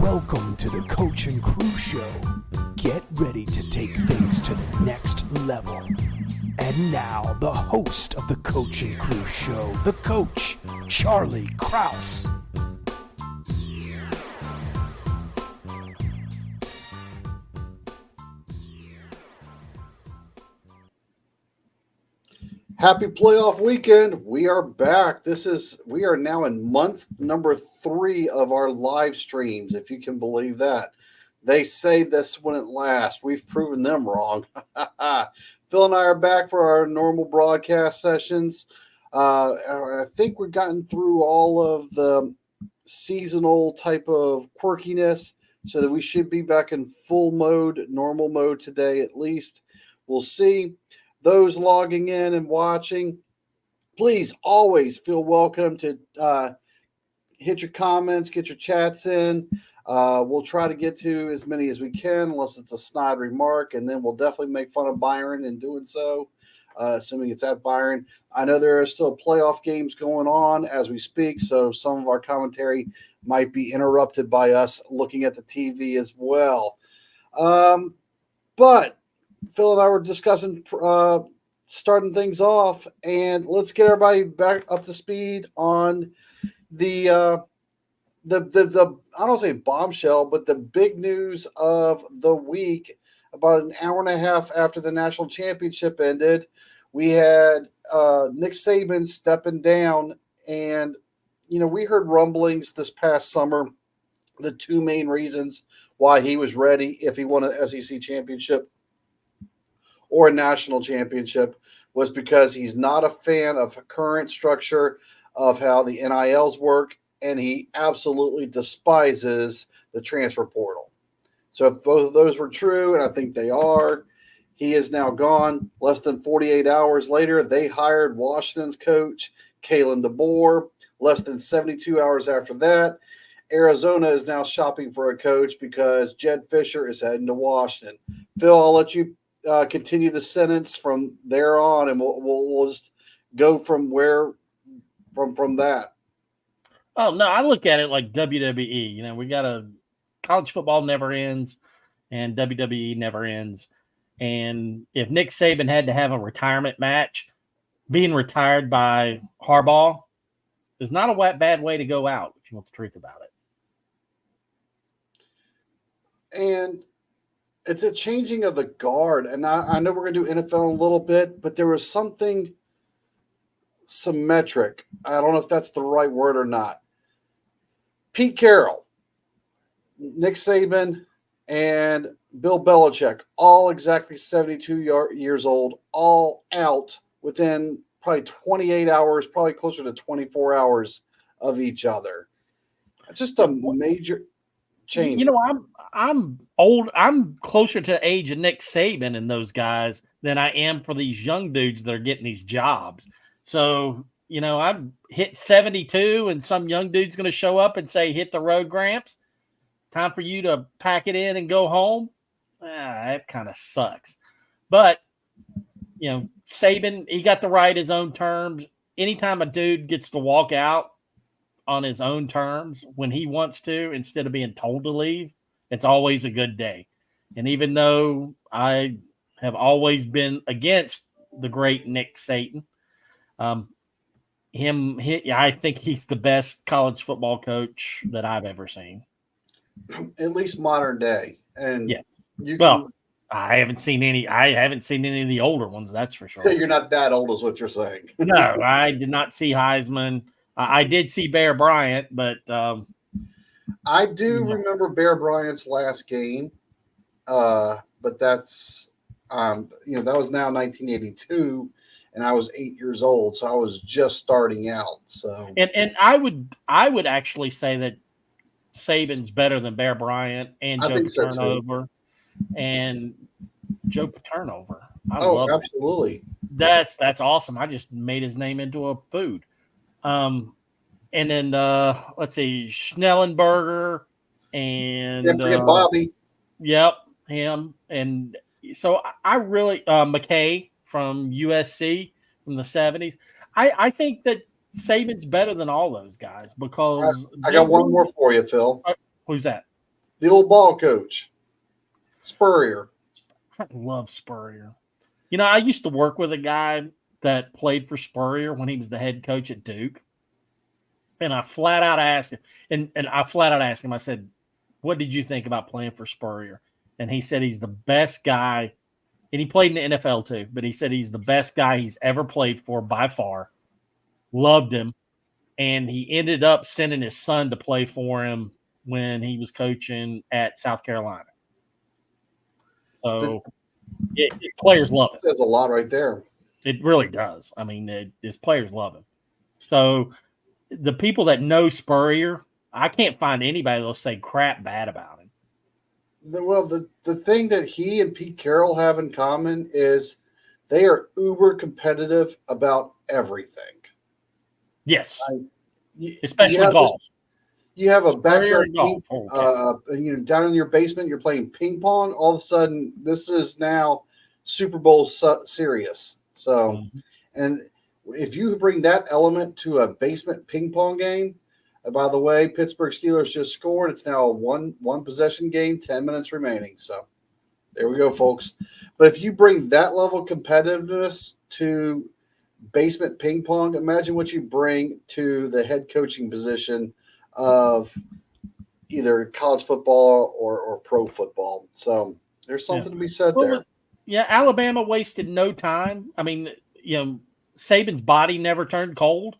Welcome to the Coach and Crew Show. Get ready to take things to the next level. And now, the host of the Coach and Crew Show, the coach, Charlie Krause. Happy playoff weekend. We are back. We are now in month number 3 of our live streams, if you can believe that. They say this wouldn't last. We've proven them wrong. Phil and I are back for our normal broadcast sessions. I think we've gotten through all of the seasonal type of quirkiness, so that we should be back in full mode, normal mode today at least. We'll see. Those logging in and watching, please always feel welcome to hit your comments, get your chats in. We'll try to get to as many as we can, unless it's a snide remark, and then we'll definitely make fun of Byron in doing so, assuming it's at Byron. I know there are still playoff games going on as we speak, so some of our commentary might be interrupted by us looking at the TV as well. But Phil and I were discussing starting things off, and let's get everybody back up to speed on the I don't say bombshell, but the big news of the week. About an hour and a half after the national championship ended, we had Nick Saban stepping down, and we heard rumblings this past summer. The two main reasons why he was ready if he won an SEC championship or a national championship was because he's not a fan of current structure of how the NILs work, and he absolutely despises the transfer portal. So if both of those were true, and I think they are, he is now gone. Less than 48 hours later, they hired Washington's coach, Kalen DeBoer. Less than 72 hours after that, Arizona is now shopping for a coach because Jed Fisher is heading to Washington. Phil, I'll let you continue the sentence from there on, and we'll just go from that. Oh no, I look at it like WWE. We got college football never ends, and WWE never ends. And if Nick Saban had to have a retirement match, being retired by Harbaugh is not a bad way to go out if you want the truth about it. And it's a changing of the guard. And I know we're going to do NFL in a little bit, but there was something symmetric. I don't know if that's the right word or not. Pete Carroll, Nick Saban, and Bill Belichick, all exactly 72 years old, all out within probably 28 hours, probably closer to 24 hours of each other. It's just a major change. I'm old. I'm closer to the age of Nick Saban and those guys than I am for these young dudes that are getting these jobs. So, I've hit 72 and some young dude's going to show up and say, hit the road, Gramps. Time for you to pack it in and go home. That kind of sucks. But, Saban, he got to write his own terms. Anytime a dude gets to walk out on his own terms when he wants to, instead of being told to leave, it's always a good day. And even though I have always been against the great Nick Saban, I think he's the best college football coach that I've ever seen. At least modern day. And yes. I haven't seen any of the older ones, that's for sure. So you're not that old is what you're saying. No, I did not see Heisman. I did see Bear Bryant, but I do remember Bear Bryant's last game. But that's that was now 1982, and I was 8 years old, so I was just starting out. So and I would actually say that Saban's better than Bear Bryant and Joe Paterno and Joe Paterno. I love absolutely. That's awesome. I just made his name into a food. And then let's see, Schnellenberger and Can't forget Bobby. Yep, him. And so I really McKay from USC from the 70s. I think that Saban's better than all those guys because I got one more for you, Phil. Who's that? The old ball coach, Spurrier. I love Spurrier. You know, I used to work with a guy that played for Spurrier when he was the head coach at Duke. And I flat out asked him, I said, what did you think about playing for Spurrier? And he said he's the best guy. And he played in the NFL too, but he said he's the best guy he's ever played for by far. Loved him. And he ended up sending his son to play for him when he was coaching at South Carolina. So players love it. Says a lot right there. It really does. I mean, his players love him. So the people that know Spurrier, I can't find anybody that'll say crap bad about him. The thing that he and Pete Carroll have in common is they are uber competitive about everything. Yes, especially golf. You have a backyard golf. Down in your basement, you're playing ping pong. All of a sudden, this is now Super Bowl serious. So, and if you bring that element to a basement ping pong game, by the way, Pittsburgh Steelers just scored. It's now a one possession game, 10 minutes remaining. So there we go, folks. But if you bring that level of competitiveness to basement ping pong, imagine what you bring to the head coaching position of either college football or pro football. So there's something to be said there. Yeah, Alabama wasted no time. I mean, Saban's body never turned cold.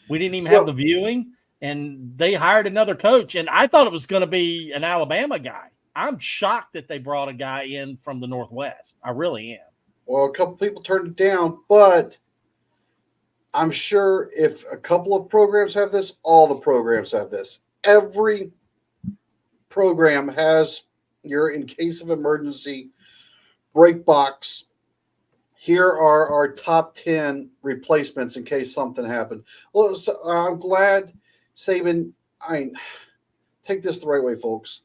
We didn't even have the viewing, and they hired another coach. And I thought it was going to be an Alabama guy. I'm shocked that they brought a guy in from the Northwest. I really am. Well, a couple people turned it down, but I'm sure if a couple of programs have this, all the programs have this. Every program has your in case of emergency break box. Here are our top 10 replacements in case something happened. Well, so I'm glad Saban, take this the right way, folks.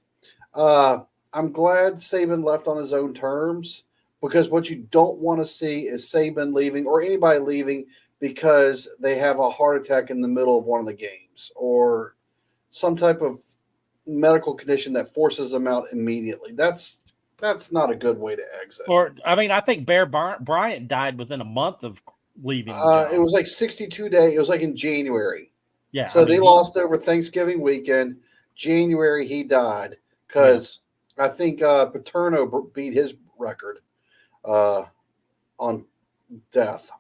I'm glad Saban left on his own terms, because what you don't want to see is Saban leaving or anybody leaving because they have a heart attack in the middle of one of the games or some type of medical condition that forces them out immediately. That's not a good way to exit. Or, I think Bear Bryant died within a month of leaving. It was like 62 days. It was like in January. Yeah. So they lost over Thanksgiving weekend. January, he died because I think Paterno beat his record on death.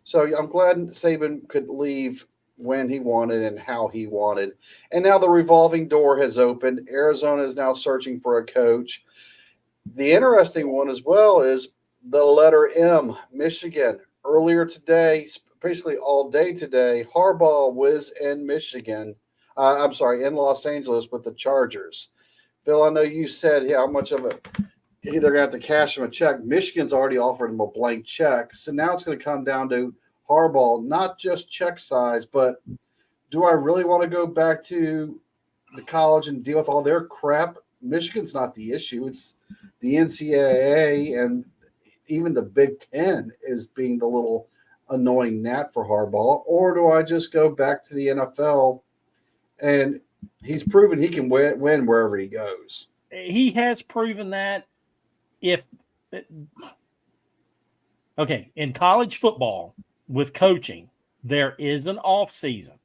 So I'm glad Saban could leave when he wanted and how he wanted. And now the revolving door has opened. Arizona is now searching for a coach. The interesting one as well is the letter M, Michigan. Earlier today, basically all day today, Harbaugh was in Michigan. In Los Angeles with the Chargers. Phil, I know you said how much of it they're going to have to cash him a check. Michigan's already offered him a blank check. So now it's going to come down to Harbaugh, not just check size, but do I really want to go back to the college and deal with all their crap? Michigan's not the issue. It's the NCAA and even the Big Ten is being the little annoying gnat for Harbaugh. Or do I just go back to the NFL? And he's proven he can win wherever he goes. He has proven that. In college football with coaching, there is an off season.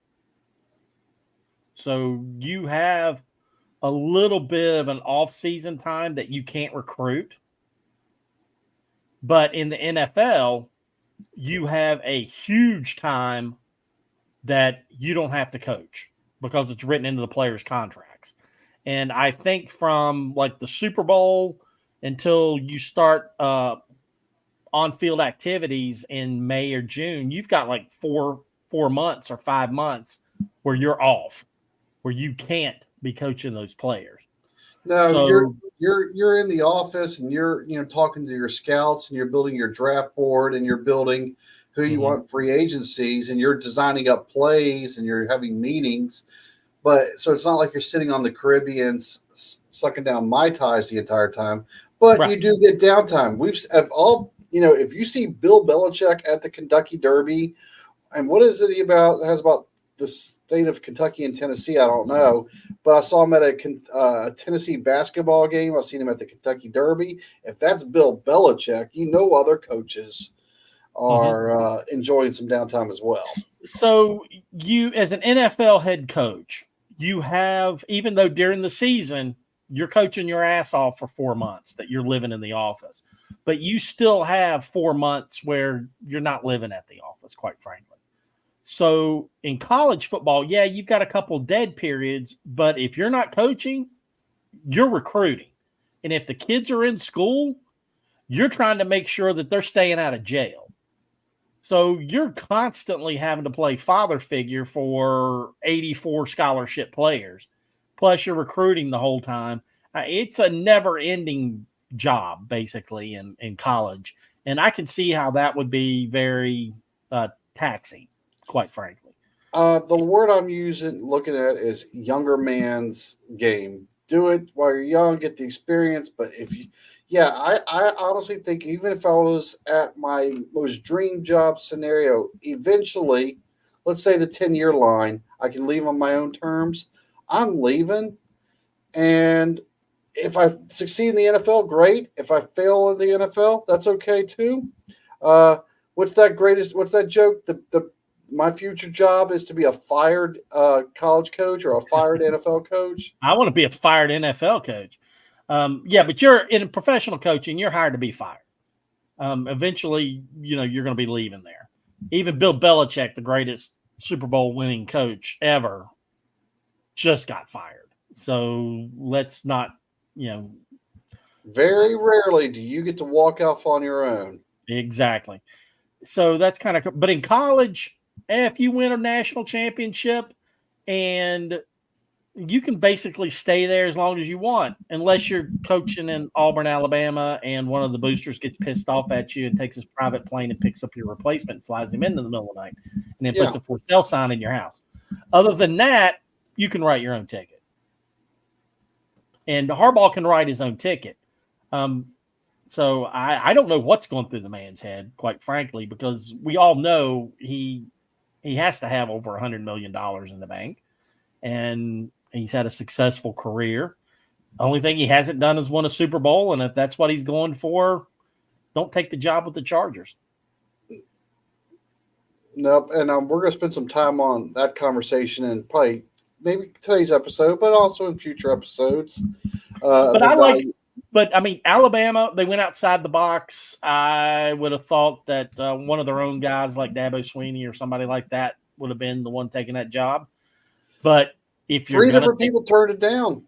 So you have a little bit of an off season time that you can't recruit. But in the NFL, you have a huge time that you don't have to coach because it's written into the players' contracts. And I think from like the Super Bowl until you start on-field activities in May or June, you've got like 4 months or 5 months where you're off, where you can't be coaching those players. No, so, you're in the office and you're talking to your scouts and you're building your draft board and you're building who you want free agencies and you're designing up plays and you're having meetings. But so it's not like you're sitting on the Caribbean sucking down Mai Tais the entire time, but you do get downtime. If you see Bill Belichick at the Kentucky Derby, and what is it he has about the state of Kentucky and Tennessee, I don't know, but I saw him at a Tennessee basketball game. I've seen him at the Kentucky Derby. If that's Bill Belichick, other coaches are enjoying some downtime as well. So you, as an NFL head coach, you have, even though during the season you're coaching your ass off for 4 months that you're living in the office, but you still have 4 months where you're not living at the office, quite frankly. So in college football, yeah, you've got a couple dead periods, but if you're not coaching, you're recruiting. And if the kids are in school, you're trying to make sure that they're staying out of jail. So you're constantly having to play father figure for 84 scholarship players. Plus you're recruiting the whole time. It's a never-ending job, basically, in college. And I can see how that would be very taxing, quite frankly. The word I'm looking at is younger man's game. Do it while you're young, get the experience. But I honestly think even if I was at my most dream job scenario, eventually, let's say the 10-year line, I can leave on my own terms. I'm leaving. And if I succeed in the NFL, great. If I fail in the NFL, that's okay too. What's that joke? My future job is to be a fired college coach or a fired NFL coach. I want to be a fired NFL coach. But you're in professional coaching, you're hired to be fired. Eventually, you're going to be leaving there. Even Bill Belichick, the greatest Super Bowl winning coach ever, just got fired. So let's not, Very rarely do you get to walk off on your own. Exactly. So that's kind of, but in college, if you win a national championship and you can basically stay there as long as you want, unless you're coaching in Auburn, Alabama, and one of the boosters gets pissed off at you and takes his private plane and picks up your replacement and flies him into the middle of the night and then puts a for sale sign in your house. Other than that, you can write your own ticket. And Harbaugh can write his own ticket. So I don't know what's going through the man's head, quite frankly, because we all know he has to have over $100 million in the bank, and he's had a successful career. The only thing he hasn't done is won a Super Bowl, and if that's what he's going for, don't take the job with the Chargers. Nope, and we're going to spend some time on that conversation and probably maybe today's episode, but also in future episodes. But I mean, Alabama, they went outside the box. I would have thought that one of their own guys like Dabo Sweeney or somebody like that would have been the one taking that job. But if you're three different people turned it down.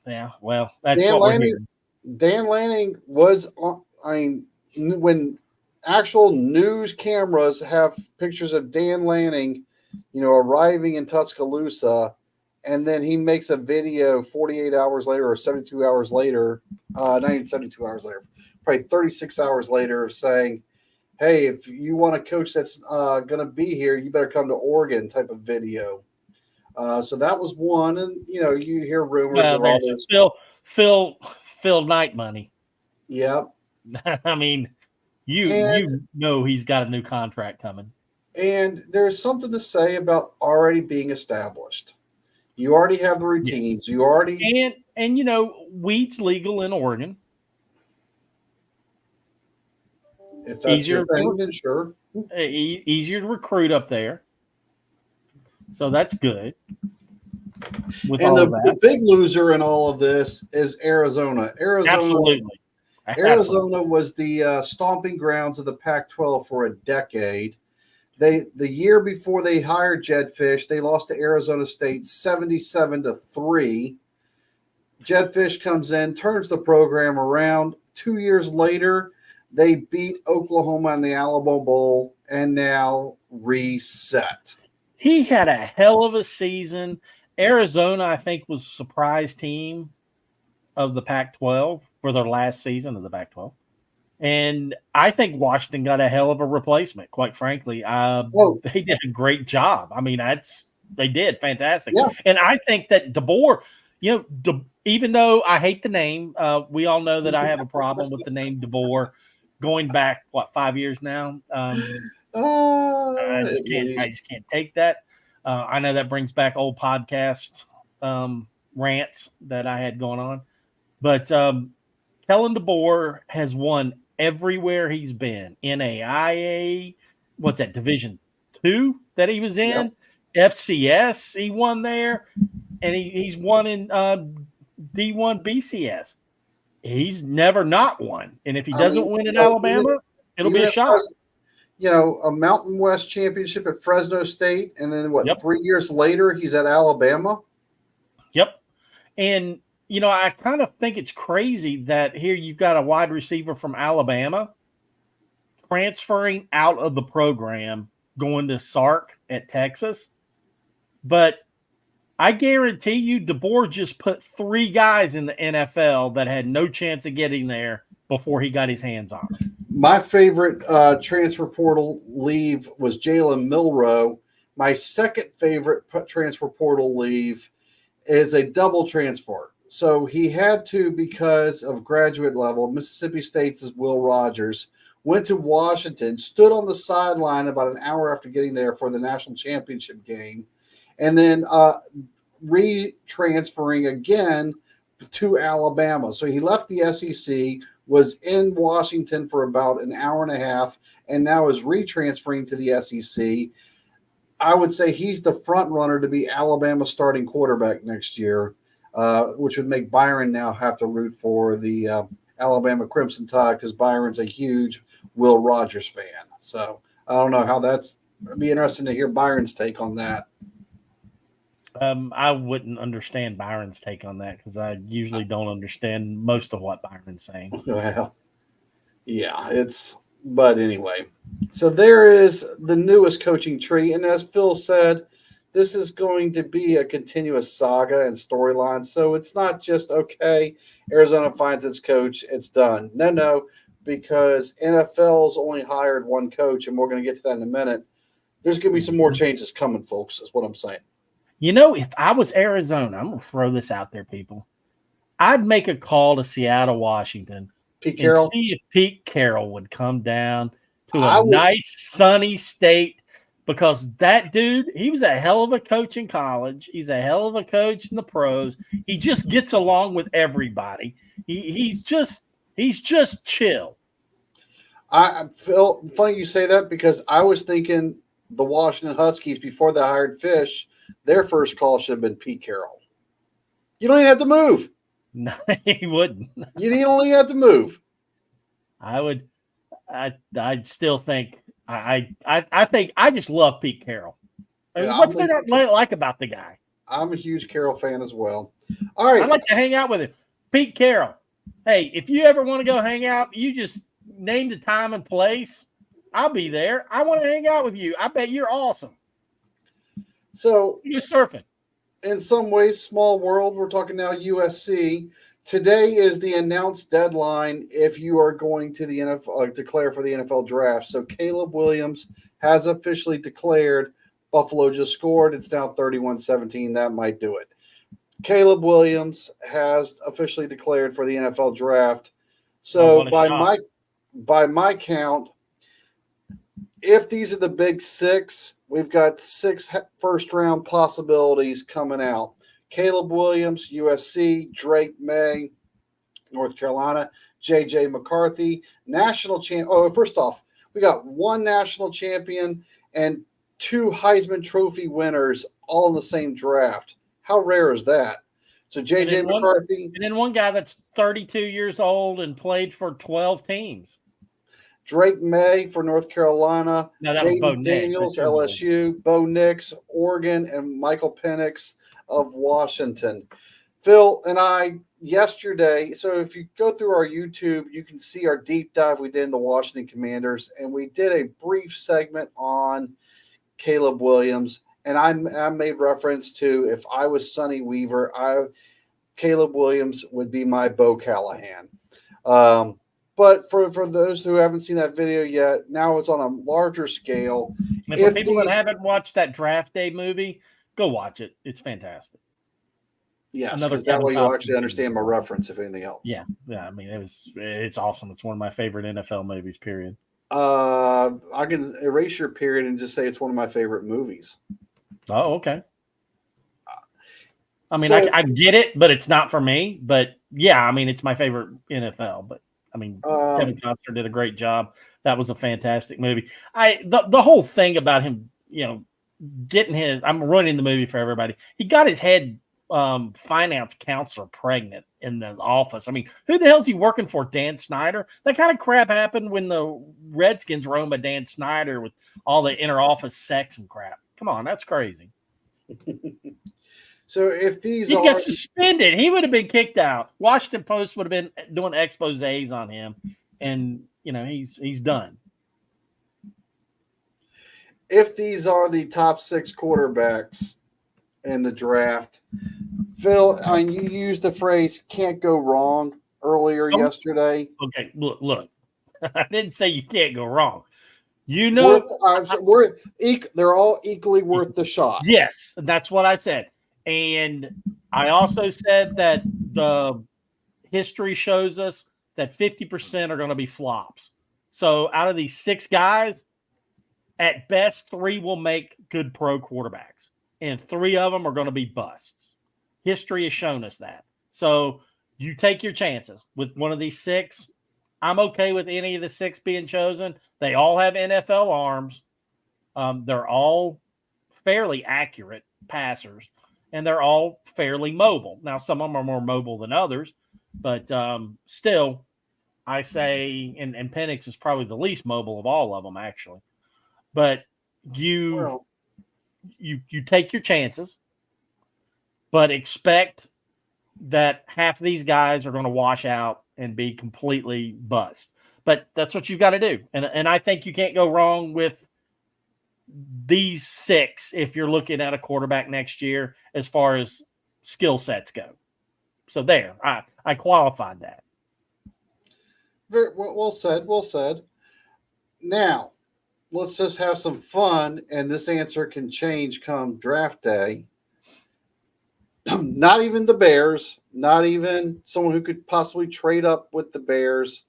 Yeah, well, that's what we're hearing. Dan Lanning was, when actual news cameras have pictures of Dan Lanning, arriving in Tuscaloosa, and then he makes a video 48 hours later or 72 hours later, not even 72 hours later, probably 36 hours later, saying, hey, if you want a coach that's going to be here, you better come to Oregon type of video. So that was one. And, you hear rumors of all this. Phil Knight money. Yep. I mean, you know he's got a new contract coming. And there's something to say about already being established. You already have the routines. Yes. You already and weed's legal in Oregon. If that's your thing, then sure. Easier to recruit up there, so that's good. And the big loser in all of this is Arizona. Absolutely. Arizona was the stomping grounds of the Pac-12 for a decade. The year before they hired Jed Fish, they lost to Arizona State 77-3. Jed Fish comes in, turns the program around. 2 years later, they beat Oklahoma in the Alamo Bowl and now reset. He had a hell of a season. Arizona, I think, was a surprise team of the Pac-12 for their last season of the Pac-12. And I think Washington got a hell of a replacement, quite frankly. They did a great job. I mean, they did fantastic. Yeah. And I think that DeBoer, even though I hate the name, we all know that I have a problem with the name DeBoer going back, 5 years now? I just can't take that. I know that brings back old podcast rants that I had going on. But Kellen DeBoer has won everywhere he's been. NAIA, what's that, Division 2 that he was in? Yep. FCS, he won there. And he's won in D1 BCS. He's never not won. And if he doesn't win in Alabama, it'll be a shock. A Mountain West championship at Fresno State. And then 3 years later, he's at Alabama. Yep. And, I kind of think it's crazy that here you've got a wide receiver from Alabama transferring out of the program, going to Sark at Texas. But I guarantee you DeBoer just put 3 guys in the NFL that had no chance of getting there before he got his hands on them. My favorite transfer portal leave was Jalen Milroe. My second favorite transfer portal leave is a double transfer. So he had to, because of graduate level, Mississippi State's is Will Rogers, went to Washington, stood on the sideline about an hour after getting there for the national championship game, and then re-transferring again to Alabama. So he left the SEC, was in Washington for about an hour and a half, and now is re-transferring to the SEC. I would say he's the front runner to be Alabama's starting quarterback next year, which would make Byron now have to root for the Alabama Crimson Tide because Byron's a huge Will Rogers fan. So I don't know how that's – it'd be interesting to hear Byron's take on that. I wouldn't understand Byron's take on that because I usually don't understand most of what Byron's saying. Well, yeah, but anyway. So there is the newest coaching tree. And as Phil said, this is going to be a continuous saga and storyline. So it's not just, okay, Arizona finds its coach, it's done. No, because NFL's only hired one coach, and we're going to get to that in a minute. There's going to be some more changes coming, folks, is what I'm saying. If I was Arizona, I'm going to throw this out there, people. I'd make a call to Seattle, Washington, Pete Carroll? and see if Pete Carroll would come down to a nice, sunny state, because that dude, he was a hell of a coach in college. He's a hell of a coach in the pros. He just gets along with everybody. He's just chill. Phil, funny you say that, because I was thinking the Washington Huskies, before they hired Fish, their first call should have been Pete Carroll. You don't even have to move. No, he wouldn't. You don't even have to move. I'd still think I think I just love Pete Carroll. I mean, what's there not like about the guy? I'm a huge Carroll fan as well. All right. I'd like to hang out with him. Pete Carroll. Hey, if you ever want to go hang out, you just name the time and place. I'll be there. I want to hang out with you. I bet you're awesome. So you're surfing. In some ways, small world. We're talking now USC. Today is the announced deadline if you are going to the NFL, declare for the NFL draft. So Caleb Williams has officially declared. Buffalo just scored. It's now 31-17. That might do it. Caleb Williams has officially declared for the NFL draft. So by my count, if these are the big 6, we've got 6 first-round possibilities coming out. Caleb Williams, USC, Drake May, North Carolina, J.J. McCarthy, national champ. Oh, first off, we got 1 national champion and 2 Heisman Trophy winners all in the same draft. How rare is that? So J.J. McCarthy. And then one guy that's 32 years old and played for 12 teams. Drake May for North Carolina, no, that was Bo Daniels, LSU, Bo Nix, Oregon, and Michael Penix of Washington. Phil and I yesterday, so if you go through our YouTube, you can see our deep dive we did in the Washington Commanders, and we did a brief segment on Caleb Williams, and I made reference to, if I was Sonny Weaver, Caleb Williams would be my Bo Callahan. But for those who haven't seen that video yet, now it's on a larger scale. And for people that haven't watched that Draft Day movie, go watch it. It's fantastic. Yes, because that way you'll actually understand my reference, if anything else. Yeah. I mean, it's awesome. It's one of my favorite NFL movies, period. I can erase your period and just say it's one of my favorite movies. Oh, okay. I mean, So, I get it, but it's not for me. But yeah, I mean, it's my favorite NFL. But I mean, Kevin Costner did a great job. That was a fantastic movie. The whole thing about him, getting his. I'm ruining the movie for everybody. He got his head finance counselor pregnant in the office. I mean, who the hell's he working for? Dan Snyder? That kind of crap happened when the Redskins were owned by Dan Snyder with all the inter office sex and crap. Come on, that's crazy. So if these He'd get suspended. He would have been kicked out. Washington Post would have been doing exposés on him, and he's done. If these are the top 6 quarterbacks in the draft, Phil, I mean, you used the phrase "can't go wrong" earlier yesterday. Okay, look. I didn't say you can't go wrong. They're all equally worth the shot. Yes, that's what I said. And I also said that the history shows us that 50% are going to be flops. So out of these 6 guys, at best, 3 will make good pro quarterbacks, and 3 of them are going to be busts. History has shown us that. So you take your chances with one of these 6. I'm okay with any of the 6 being chosen. They all have NFL arms. They're all fairly accurate passers, and they're all fairly mobile. Now, some of them are more mobile than others, but still, I say, and Penix is probably the least mobile of all of them, actually. But you take your chances, but expect that half of these guys are going to wash out and be completely bust. But that's what you've got to do. And I think you can't go wrong with these 6 if you're looking at a quarterback next year as far as skill sets go. So there, I qualified that. Very well said. Well said. Now, let's just have some fun, and this answer can change come draft day. Not even the Bears, not even someone who could possibly trade up with the Bears.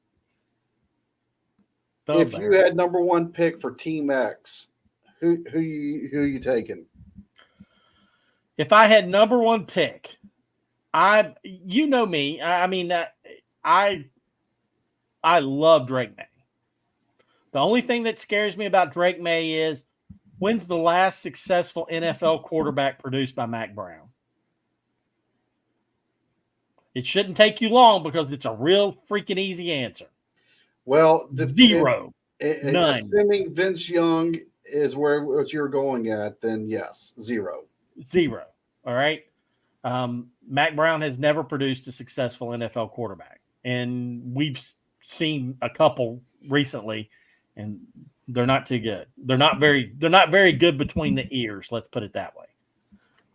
If you had number 1 pick for Team X, who you taking? If I had number 1 pick, you know me. I mean, I love Drake May. The only thing that scares me about Drake May is, when's the last successful NFL quarterback produced by Mac Brown? It shouldn't take you long because it's a real freaking easy answer. Well, 0. None. Assuming Vince Young is what you're going at, then yes, 0. All right. Mac Brown has never produced a successful NFL quarterback, and we've seen a couple recently, and they're not too good. They're not very good between the ears. Let's put it that way.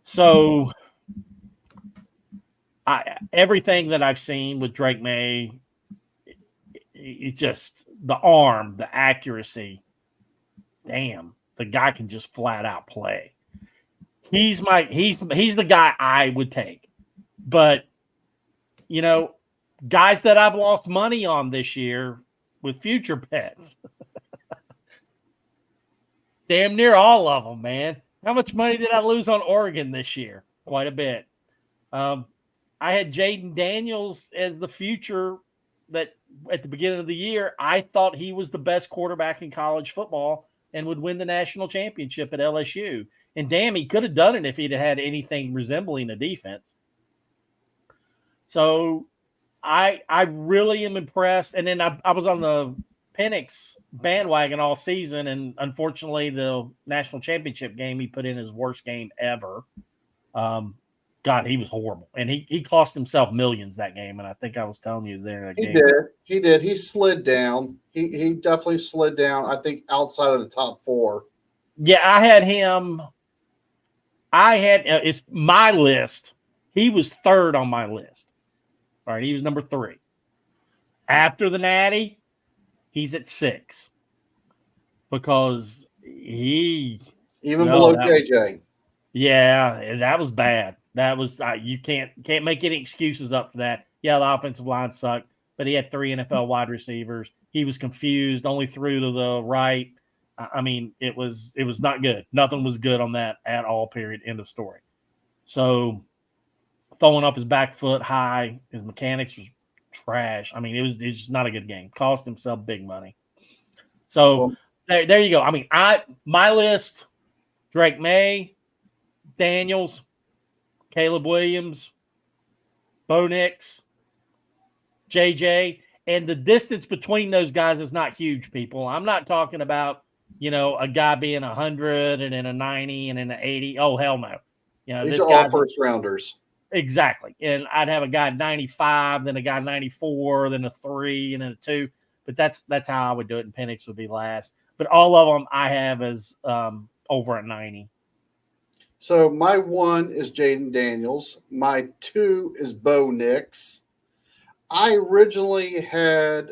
So, everything that I've seen with Drake May, it's just the arm, the accuracy. Damn, the guy can just flat out play. He's the guy I would take. But, guys that I've lost money on this year with future bets, damn near all of them, man. How much money did I lose on Oregon this year? Quite a bit. I had Jaden Daniels as the future that at the beginning of the year, I thought he was the best quarterback in college football and would win the national championship at LSU. And damn, he could have done it if he'd had anything resembling a defense. So I really am impressed. And then I was on the Penix bandwagon all season, and unfortunately the national championship game, he put in his worst game ever. God, he was horrible. And he cost himself millions that game. And I think I was telling you there that game. He did. He slid down. He definitely slid down, I think, outside of the top 4. Yeah, I had him. It's my list. He was 3rd on my list. All right, he was number 3. After the Natty, he's at 6. Because he... Even below JJ. Yeah, that was bad. That was you can't make any excuses up for that. Yeah, the offensive line sucked, but he had 3 NFL wide receivers. He was confused, only threw to the right. I mean, it was not good. Nothing was good on that at all, period. End of story. So throwing off his back foot high, his mechanics was trash. I mean, it was just not a good game. Cost himself big money. So there you go. I mean, my list: Drake May, Daniels, Caleb Williams, Bo Nix, JJ, and the distance between those guys is not huge, people. I'm not talking about, a guy being 100 and then a 90 and then an 80. Oh, hell no. These are all first rounders. Exactly. And I'd have a guy 95, then a guy 94, then a 3, and then a 2. But that's how I would do it, and Penix would be last. But all of them I have as over at 90. So my 1 is Jaden Daniels. My 2 is Bo Nix. I originally had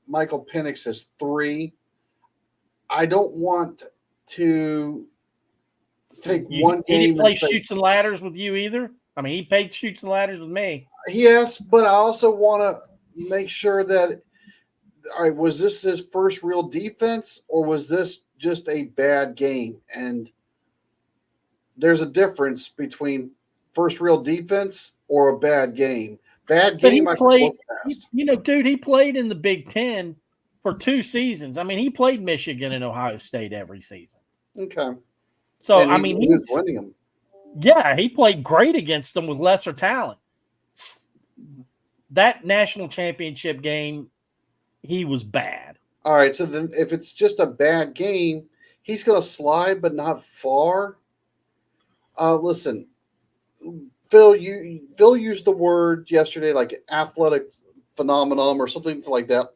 Michael Penix as 3. I don't want to take one game. He didn't play Chutes and Ladders with you either? I mean, he played Chutes and Ladders with me. Yes, but I also want to make sure that, all right, was this his first real defense, or was this just a bad game? And there's a difference between first real defense or a bad game. Bad game, I played, dude, he played in the Big Ten for 2 seasons. I mean, he played Michigan and Ohio State every season. Okay. So, I mean, he was winning them. Yeah, he played great against them with lesser talent. That national championship game, he was bad. All right, so then if it's just a bad game, he's going to slide, but not far. Listen, Phil used the word yesterday, like athletic phenomenon or something like that,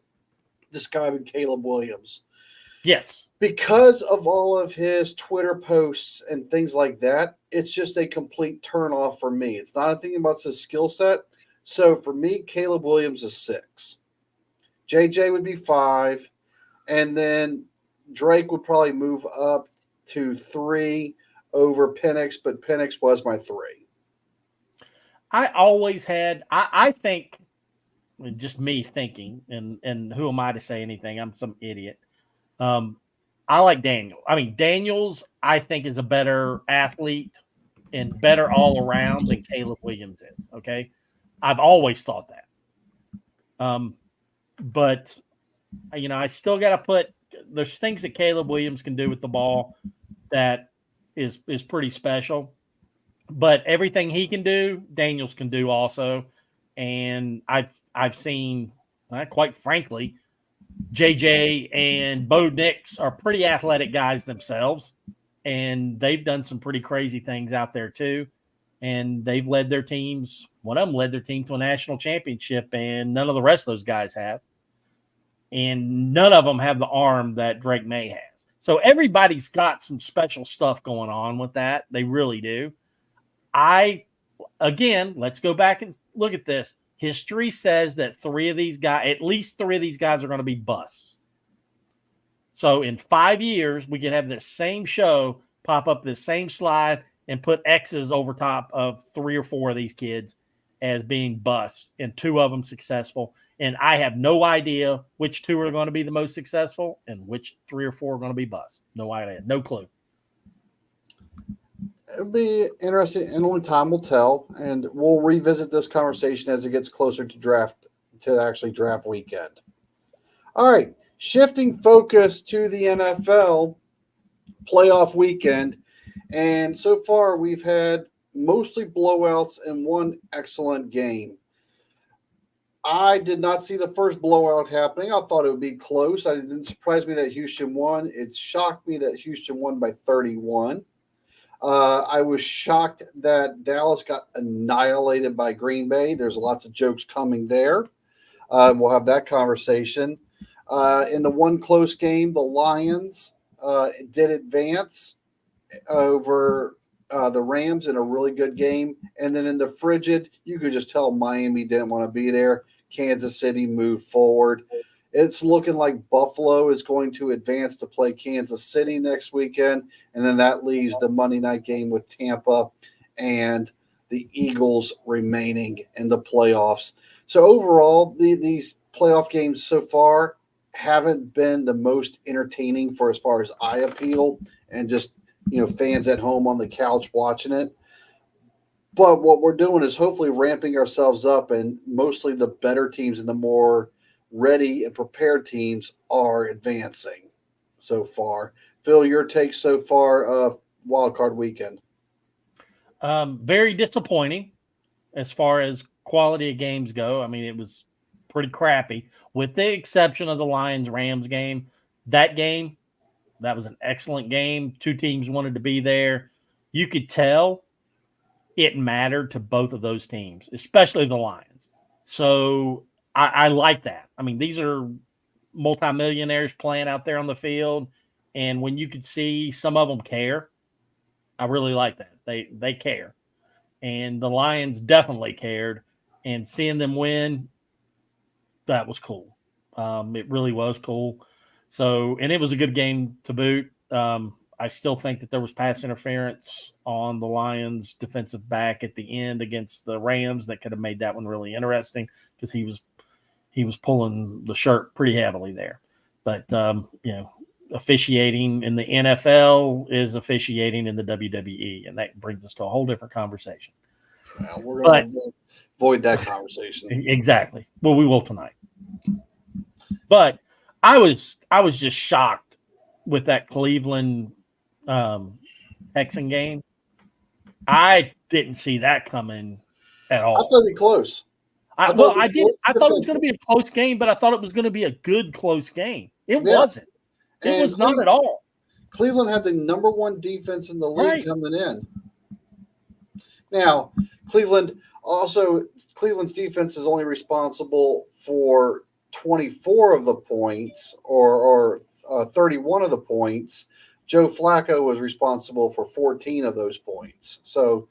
describing Caleb Williams. Yes. Because of all of his Twitter posts and things like that, it's just a complete turnoff for me. It's not a thing about his skill set. So for me, Caleb Williams is 6. JJ would be 5. And then Drake would probably move up to 3 over Penix, but Penix was my 3. I always had, I think, just me thinking, and who am I to say anything? I'm some idiot. I like Daniel. I mean, Daniels, I think, is a better athlete and better all around than Caleb Williams is. Okay. I've always thought that. But, I still got to there's things that Caleb Williams can do with the ball that is pretty special. But everything he can do, Daniels can do also. And I've seen, quite frankly, JJ and Bo Nix are pretty athletic guys themselves, and they've done some pretty crazy things out there too. And they've led their teams. One of them led their team to a national championship, and none of the rest of those guys have. And none of them have the arm that Drake May has. So everybody's got some special stuff going on with that. They really do. Let's go back and look at this. History says that at least 3 of these guys are going to be busts. So in 5 years, we can have this same show pop up this same slide and put X's over top of 3 or 4 of these kids as being busts, and 2 of them successful. And I have no idea which 2 are going to be the most successful and which 3 or 4 are going to be busts. No idea. No clue. It'll be interesting, and only time will tell. And we'll revisit this conversation as it gets closer to draft weekend. All right, shifting focus to the NFL playoff weekend, and so far we've had mostly blowouts and 1 excellent game. I did not see the first blowout happening. I thought it would be close. It didn't surprise me that Houston won. It shocked me that Houston won by 31. I was shocked that Dallas got annihilated by Green Bay. There's lots of jokes coming there. We'll have that conversation. In the one close game, the Lions did advance over the Rams in a really good game. And then in the frigid, you could just tell Miami didn't want to be there. Kansas City moved forward. It's looking like Buffalo is going to advance to play Kansas City next weekend. And then that leaves the Monday night game with Tampa and the Eagles remaining in the playoffs. So overall, these playoff games so far haven't been the most entertaining for as far as eye appeal and just fans at home on the couch watching it. But what we're doing is hopefully ramping ourselves up, and mostly the better teams and the more ready and prepared teams are advancing so far. Phil, your take so far of Wild Card Weekend? Very disappointing as far as quality of games go. I mean, it was pretty crappy, with the exception of the Lions-Rams game. That was an excellent game. Two teams wanted to be there. You could tell it mattered to both of those teams, especially the Lions. So I like that. I mean, these are multimillionaires playing out there on the field, and when you could see some of them care, I really like that. They care, and the Lions definitely cared, and seeing them win, that was cool. It really was cool. So, and it was a good game to boot. I still think that there was pass interference on the Lions defensive back at the end against the Rams that could have made that one really interesting, because he was pulling the shirt pretty heavily there. But officiating in the NFL is officiating in the WWE, and that brings us to a whole different conversation. Well, we're going to avoid that conversation. Exactly. Well, we will tonight. But I was just shocked with that Cleveland Texan game. I didn't see that coming at all. I thought it'd be close. I thought it was going to be a close game, but I thought it was going to be a good close game. It wasn't. It was not at all. Cleveland had the number one defense in the league coming in. Now, Cleveland's defense is only responsible for 24 of the points, or 31 of the points. Joe Flacco was responsible for 14 of those points. So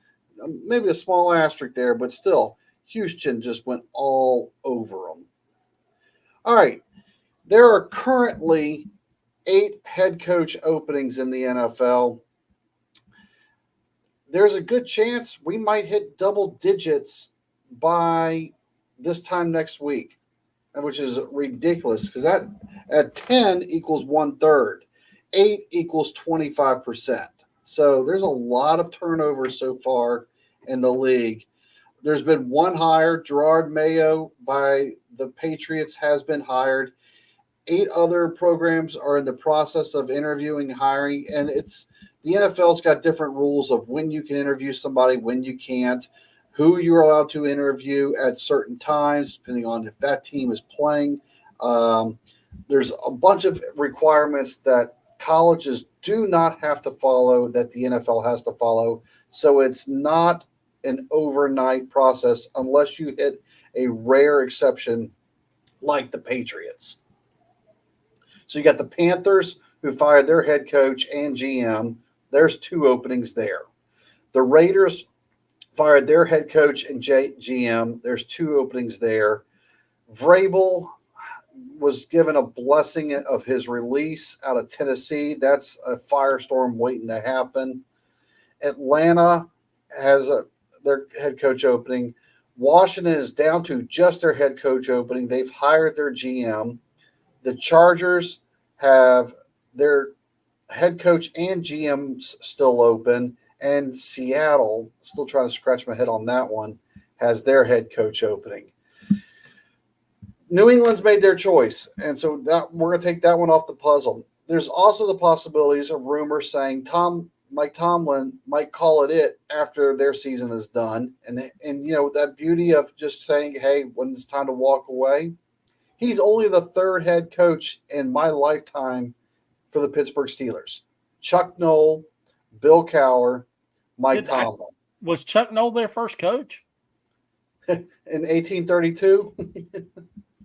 maybe a small asterisk there, but still, Houston just went all over them. All right. There are currently 8 head coach openings in the NFL. There's a good chance we might hit double digits by this time next week, which is ridiculous, because that at 10 equals 1/3. 8 equals 25%. So there's a lot of turnover so far in the league. There's been one hire. Gerard Mayo by the Patriots has been hired. 8 other programs are in the process of interviewing, hiring, and the NFL's got different rules of when you can interview somebody, when you can't, who you're allowed to interview at certain times, depending on if that team is playing. There's a bunch of requirements that colleges do not have to follow that the NFL has to follow. So it's not an overnight process unless you hit a rare exception like the Patriots. So you got the Panthers, who fired their head coach and GM. There's 2 openings there. The Raiders fired their head coach and GM. There's 2 openings there. Vrabel was given a blessing of his release out of Tennessee. That's a firestorm waiting to happen. Atlanta has their head coach opening. Washington is down to just their head coach opening. They've hired their GM. The Chargers have their head coach and GMs still open. And Seattle, still trying to scratch my head on that one, has their head coach opening. New England's made their choice, and so that we're going to take that one off the puzzle. There's also the possibilities of rumors saying Mike Tomlin might call it after their season is done, and that beauty of just saying, hey, when it's time to walk away. He's only the 3rd head coach in my lifetime for the Pittsburgh Steelers. Chuck Noll, Bill Cowher, Mike Tomlin. Was Chuck Noll their first coach? In 1832?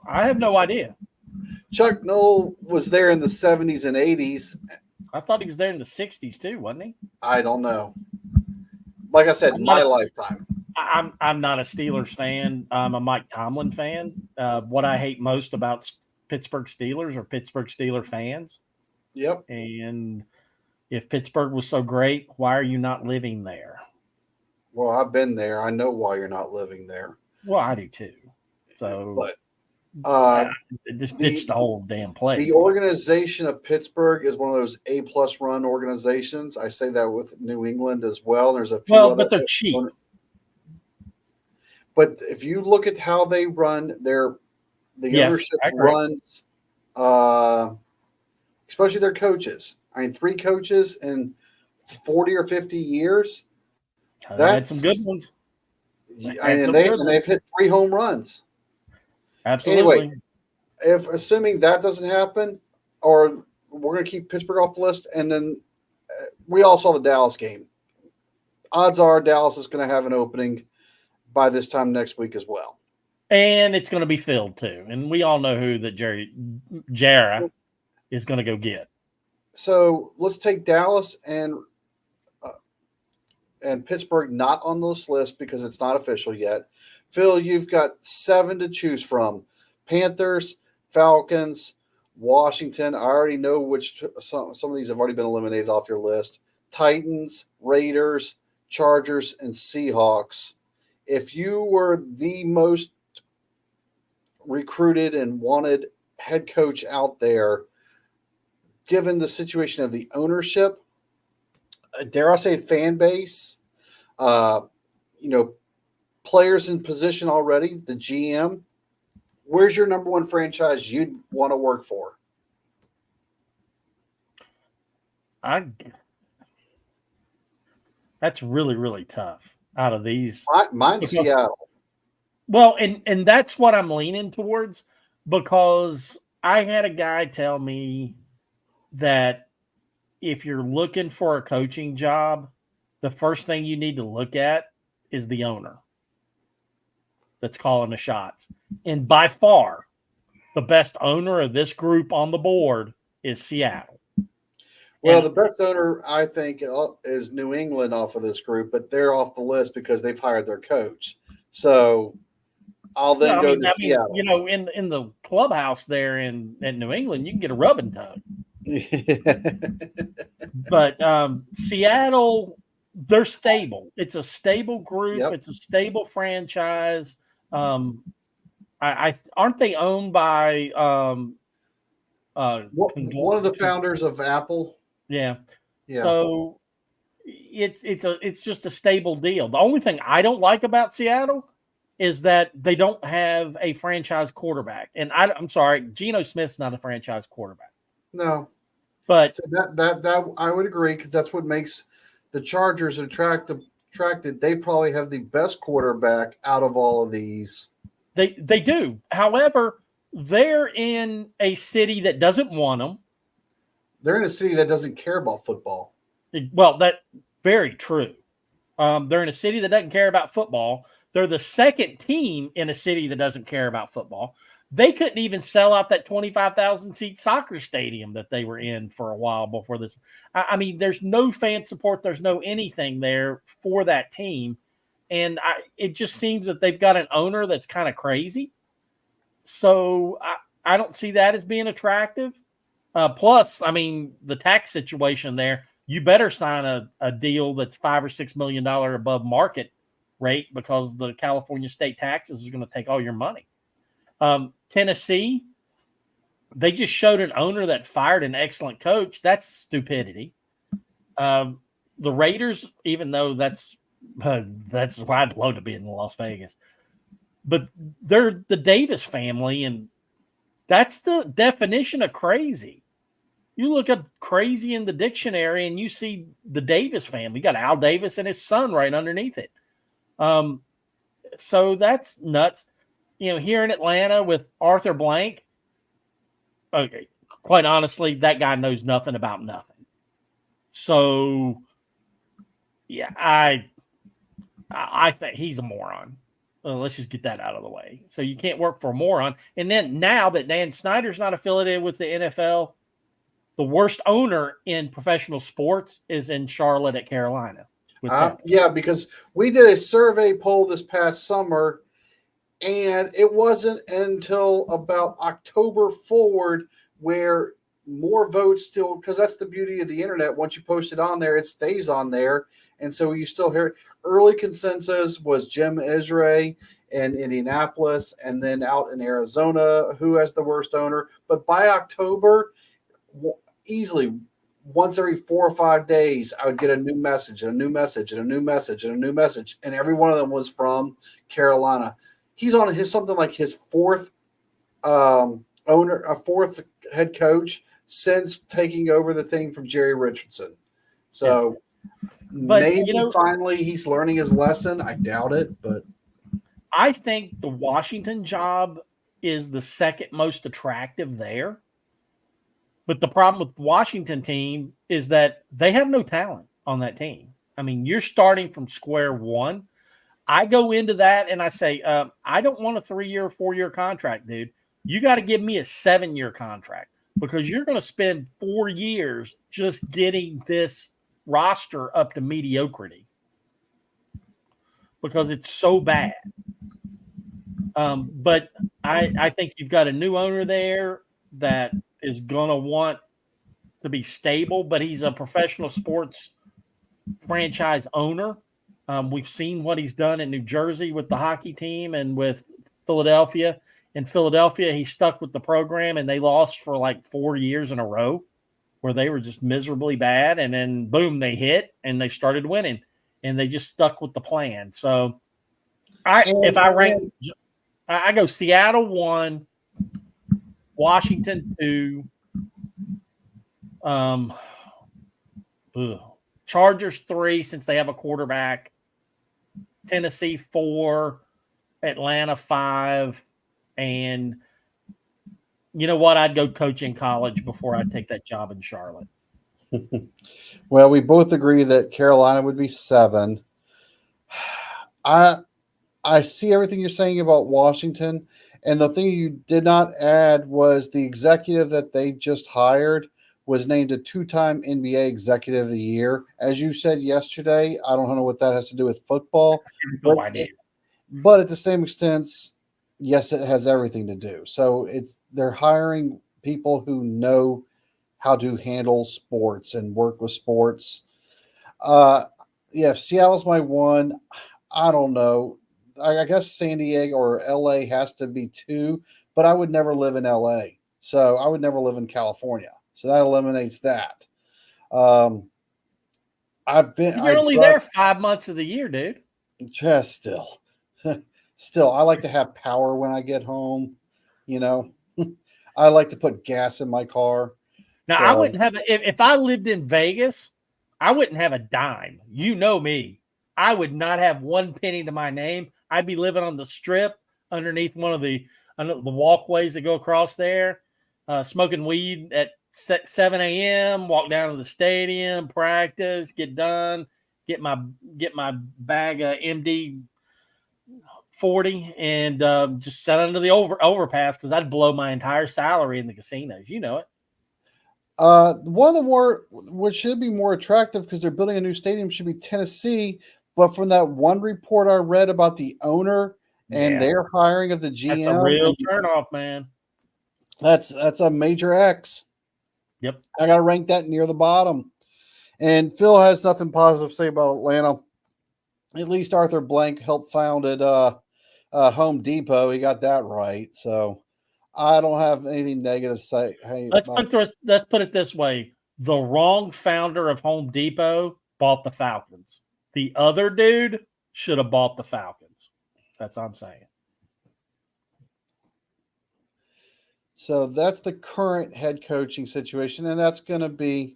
I have no idea. Chuck Noll was there in the 70s and 80s. I thought he was there in the 60s too, wasn't he? I don't know. Like I said, my lifetime. I'm not a Steelers fan. I'm a Mike Tomlin fan. What I hate most about Pittsburgh Steelers are Pittsburgh Steeler fans. Yep. And if Pittsburgh was so great, why are you not living there? Well, I've been there. I know why you're not living there. Well, I do too. So, but Just ditch the whole damn place. The organization of Pittsburgh is one of those A-plus run organizations. I say that with New England as well. There's a few other, but they're cheap. But if you look at how they run, the ownership runs, especially their coaches. I mean, 3 coaches in 40 or 50 years. That's some good ones. And they've hit 3 home runs. Absolutely. Anyway, if assuming that doesn't happen, or we're going to keep Pittsburgh off the list, and then we all saw the Dallas game. Odds are Dallas is going to have an opening by this time next week as well. And it's going to be filled too. And we all know who that Jara is going to go get. So let's take Dallas and Pittsburgh not on this list because it's not official yet. Phil, you've got 7 to choose from. Panthers, Falcons, Washington. I already know which some of these have already been eliminated off your list. Titans, Raiders, Chargers, and Seahawks. If you were the most recruited and wanted head coach out there, given the situation of the ownership, dare I say fan base, players in position already, the GM, where's your number one franchise you'd want to work for? That's really, really tough out of these. Mine's Seattle. Well, and that's what I'm leaning towards, because I had a guy tell me that if you're looking for a coaching job, the first thing you need to look at is the owner that's calling the shots. And by far, the best owner of this group on the board is Seattle. Well, the best owner, I think, is New England off of this group, but they're off the list because they've hired their coach. So I'll then go to Seattle. In the clubhouse there in New England, you can get a rub and tug. But Seattle, they're stable. It's a stable group. Yep. It's a stable franchise. Aren't they owned by one of the founders of Apple? Yeah. So it's just a stable deal. The only thing I don't like about Seattle is that they don't have a franchise quarterback. And I'm sorry, Geno Smith's not a franchise quarterback. No. But so that I would agree, because that's what makes the Chargers attracted. They probably have the best quarterback out of all of these. They do. However, they're in a city that doesn't want them. They're in a city that doesn't care about football. Well, that's very true. They're in a city that doesn't care about football. They're the second team in a city that doesn't care about football. They couldn't even sell out that 25,000-seat soccer stadium that they were in for a while before this. I mean, there's no fan support. There's no anything there for that team. And it just seems that they've got an owner that's kind of crazy. So I don't see that as being attractive. Plus, I mean, the tax situation there, you better sign a deal that's $5 or $6 million above market rate, because the California state taxes is going to take all your money. Tennessee, they just showed an owner that fired an excellent coach. That's stupidity. The Raiders, even though that's why I'd love to be in Las Vegas, but they're the Davis family, and that's the definition of crazy. You look up crazy in the dictionary and you see the Davis family. You got Al Davis and his son right underneath it. So that's nuts. Here in Atlanta with Arthur Blank, okay, quite honestly, that guy knows nothing about nothing. So, yeah, I think he's a moron. Let's just get that out of the way. So you can't work for a moron. And then now that Dan Snyder's not affiliated with the NFL, the worst owner in professional sports is in Charlotte at Carolina. Yeah, because we did a survey poll this past summer, and it wasn't until about October forward where more votes still, because that's the beauty of the internet. Once you post it on there, it stays on there, And so you still hear early consensus was Jim Isray in Indianapolis, and then out in Arizona, who has the worst owner. But by October, easily once every 4 or 5 days, I would get a new message and a new message and a new message and a new message. And every one of them was from Carolina. He's on something like his fourth fourth head coach since taking over the thing from Jerry Richardson. So maybe finally he's learning his lesson. I doubt it, but I think the Washington job is the second most attractive there. But the problem with the Washington team is that they have no talent on that team. I mean, you're starting from square one. I go into that and I say, I don't want a 3-year, 4-year contract, dude. You got to give me a 7-year contract because you're going to spend 4 years just getting this roster up to mediocrity because it's so bad. But I think you've got a new owner there that is going to want to be stable, but he's a professional sports franchise owner. We've seen what he's done in New Jersey with the hockey team and with Philadelphia. In Philadelphia, he stuck with the program, and they lost for like 4 years in a row where they were just miserably bad. And then, boom, they hit, and they started winning, and they just stuck with the plan. So if I rank, I go Seattle 1, Washington 2, Chargers 3 since they have a quarterback, Tennessee 4, Atlanta 5, and you know what? I'd go coach in college before I'd take that job in Charlotte. Well, we both agree that Carolina would be 7. I see everything you're saying about Washington, and the thing you did not add was the executive that they just hired was named a 2-time NBA Executive of the Year. As you said yesterday, I don't know what that has to do with football. No idea. But at the same extent, yes, it has everything to do. So they're hiring people who know how to handle sports and work with sports. If Seattle's my 1, I don't know. I guess San Diego or LA has to be 2, but I would never live in LA. So I would never live in California. So that eliminates that. You're only there 5 months of the year, dude. Just still, I like to have power when I get home. I like to put gas in my car. Now, I wouldn't have if I lived in Vegas, I wouldn't have a dime. You know me. I would not have 1 penny to my name. I'd be living on the strip underneath one of the walkways that go across there, smoking weed at 7 a.m., walk down to the stadium, practice, get done, get my bag of MD 40 and just sit under the overpass because I'd blow my entire salary in the casinos. You know it. One of the which should be more attractive because they're building a new stadium should be Tennessee. But from that one report I read about the owner and their hiring of the GM, that's a real turnoff, man. That's a major X. Yep. I got to rank that near the bottom. And Phil has nothing positive to say about Atlanta. At least Arthur Blank helped founded Home Depot. He got that right. So I don't have anything negative to say. Hey, let's put it this way. The wrong founder of Home Depot bought the Falcons. The other dude should have bought the Falcons. That's what I'm saying. So that's the current head coaching situation, and that's going to be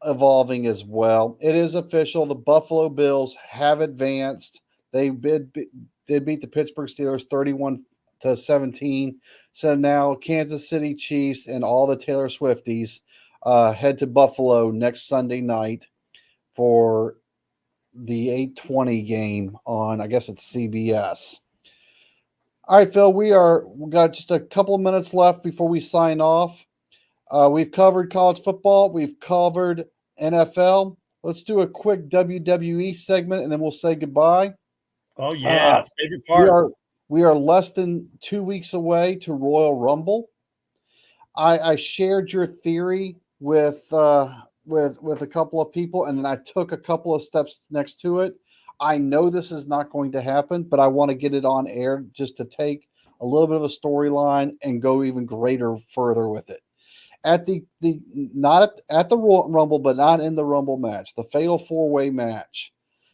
evolving as well. It is official. The Buffalo Bills have advanced. They did beat the Pittsburgh Steelers 31-17. So now Kansas City Chiefs and all the Taylor Swifties head to Buffalo next Sunday night for the 8:20 game on, I guess it's CBS. All right, Phil, we got just a couple of minutes left before we sign off. We've covered college football. We've covered NFL. Let's do a quick WWE segment, and then we'll say goodbye. Oh, yeah. Favorite part. We are less than 2 weeks away to Royal Rumble. I shared your theory with with a couple of people, and then I took a couple of steps next to it. I know this is not going to happen, but I want to get it on air just to take a little bit of a storyline and go even greater further with it. At the not at the Rumble, but not in the Rumble match, the Fatal 4-Way match.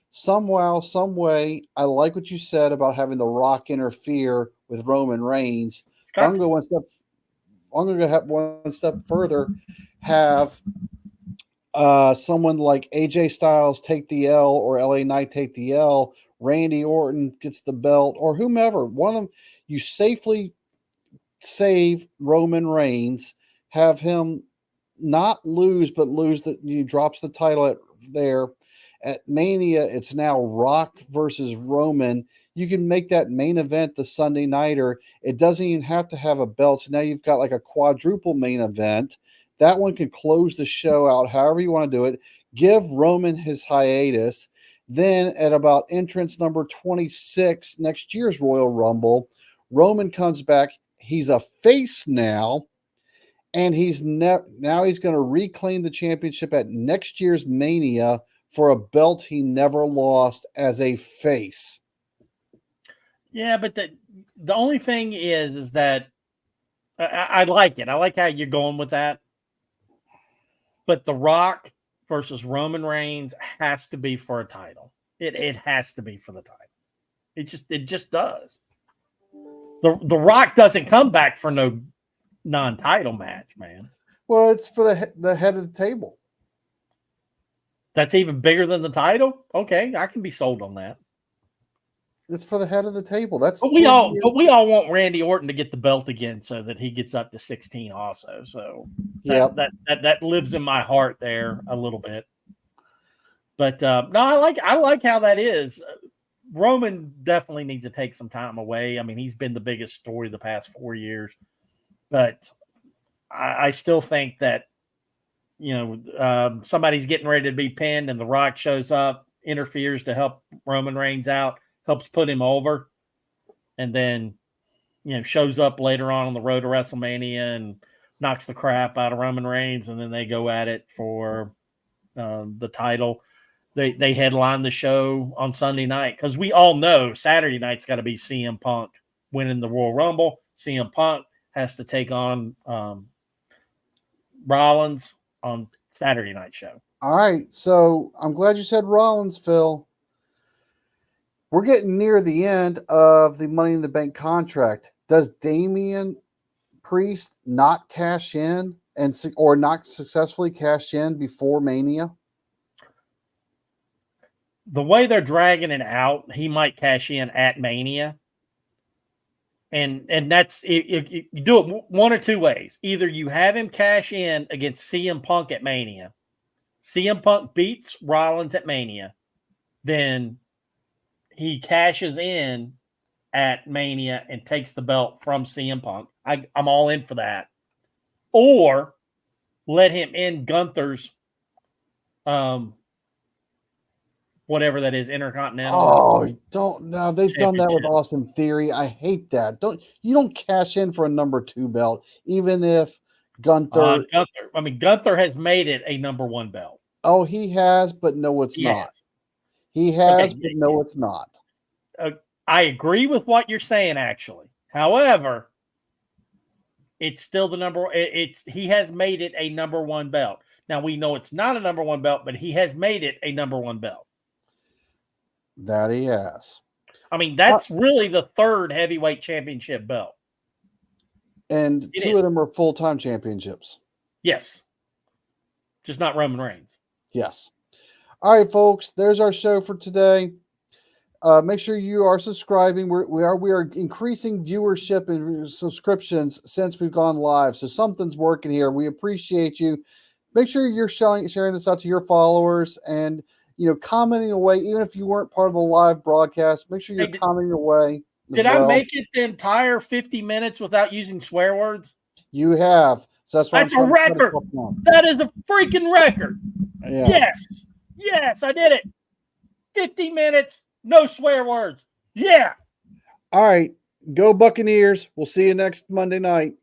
Somehow, some way, I like what you said about having The Rock interfere with Roman Reigns. I'm going to go one step. I'm going to have one step further. Have someone like AJ Styles take the L, or LA Knight take the L. Randy Orton gets the belt, or whomever. One of them, you safely save Roman Reigns. Have him not lose, but lose that he drops the title at Mania. It's now Rock versus Roman. You can make that main event the Sunday nighter. It doesn't even have to have a belt. So now you've got like a quadruple main event. That one can close the show out however you want to do it. Give Roman his hiatus. Then at about entrance number 26, next year's Royal Rumble, Roman comes back. He's a face now. And now he's going to reclaim the championship at next year's Mania for a belt he never lost as a face. Yeah, but the only thing is that I like it. I like how you're going with that. But The Rock versus Roman Reigns has to be for a title. It has to be for the title. It just does. The Rock doesn't come back for no non-title match, man. Well, it's for the head of the table. That's even bigger than the title? Okay, I can be sold on that. It's for the head of the table. But we all want Randy Orton to get the belt again so that he gets up to 16 also. So that lives in my heart there a little bit. But no, I like how that is. Roman definitely needs to take some time away. I mean, he's been the biggest story the past 4 years. But I still think that, somebody's getting ready to be pinned and The Rock shows up, interferes to help Roman Reigns out, helps put him over, and then, shows up later on the road to WrestleMania and knocks the crap out of Roman Reigns, and then they go at it for the title. They headline the show on Sunday night because we all know Saturday night's got to be CM Punk winning the Royal Rumble. CM Punk has to take on Rollins on Saturday night show. All right, so I'm glad you said Rollins, Phil. We're getting near the end of the Money in the Bank contract. Does Damian Priest not cash in or not successfully cash in before Mania? The way they're dragging it out, he might cash in at Mania. And that's if you do it one or two ways. Either you have him cash in against CM Punk at Mania. CM Punk beats Rollins at Mania. Then he cashes in at Mania and takes the belt from CM Punk. I'm all in for that. Or let him in Gunther's whatever that is, Intercontinental. Oh, don't now they've done that with Austin Theory. I hate that. You don't cash in for a number 2 belt, even if Gunther. Gunther has made it a number 1 belt. Oh, he has, but no, it's not. He has, but no, it's not. I agree with what you're saying, actually. However, it's still the number. He has made it a number 1 belt. Now we know it's not a number 1 belt, but he has made it a number 1 belt. That he has. I mean, that's really the 3rd heavyweight championship belt. And two of them are full-time championships. Yes. Just not Roman Reigns. Yes. All right, folks. There's our show for today. Make sure you are subscribing. We are increasing viewership and subscriptions since we've gone live. So something's working here. We appreciate you. Make sure you're sharing this out to your followers and commenting away, even if you weren't part of the live broadcast. Make sure you're commenting away. Did I make it the entire 50 minutes without using swear words? You have. So that's a record. That is a freaking record. Yeah. Yes, I did it. 50 minutes, no swear words. Yeah. All right. Go Buccaneers. We'll see you next Monday night.